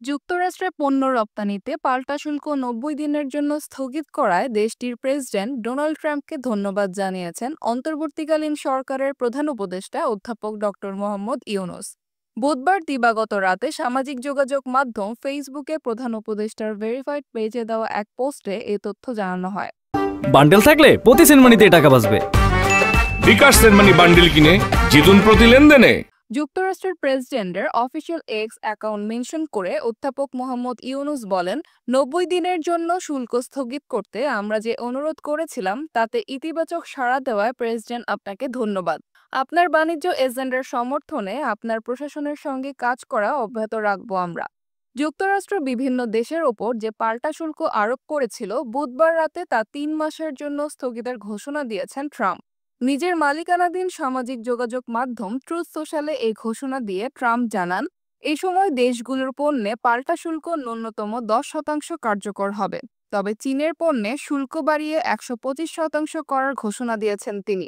যুক্তরাষ্ট্রে পণ্য রপ্তানিতে পাল্টা শুল্ক ৯০ দিনের জন্য স্থগিত করায় দেশটির প্রেসিডেন্ট ডোনাল্ড ট্রাম্পকে ধন্যবাদ জানিয়েছেন অন্তর্বর্তীকালীন সরকারের প্রধান উপদেষ্টা অধ্যাপক ডক্টর মোহাম্মদ ইউনূস। বুধবার দিবাগত রাতে সামাজিক যোগাযোগ মাধ্যম ফেসবুকে প্রধান উপদেষ্টার ভেরিফাইড পেজে দেওয়া এক পোস্টে এ তথ্য জানানো হয়। বান্ডেল থাকলে প্রতি সেনমানিতে টাকা বাঁচবে। বিকাশ সেনমানি বান্ডেল কিনে জিতুন প্রতি লেনদেনে। যুক্তরাষ্ট্রের প্রেসিডেন্টের অফিসিয়াল এক্স অ্যাকাউন্ট মেনশন করে অধ্যাপক মোহাম্মদ ইউনূস বলেন, ৯০ দিনের জন্য শুল্ক স্থগিত করতে আমরা যে অনুরোধ করেছিলাম তাতে ইতিবাচক সাড়া দেওয়ায় প্রেসিডেন্ট আপনাকে ধন্যবাদ। আপনার বাণিজ্য এজেন্ডার সমর্থনে আপনার প্রশাসনের সঙ্গে কাজ করা অব্যাহত রাখবো আমরা। যুক্তরাষ্ট্র বিভিন্ন দেশের ওপর যে পাল্টা শুল্ক আরোপ করেছিল, বুধবার রাতে তা ৩ মাসের জন্য স্থগিতের ঘোষণা দিয়েছেন ট্রাম্প। নিজের মালিকানাধীন সামাজিক যোগাযোগ মাধ্যম ট্রুথ সোশ্যালে এই ঘোষণা দিয়ে ট্রাম্প জানান, এই সময় দেশগুলোর পণ্যে পাল্টা শুল্ক ন্যূনতম ১০% কার্যকর হবে। তবে চীনের পণ্যে শুল্ক বাড়িয়ে ১২৫% করার ঘোষণা দিয়েছেন তিনি।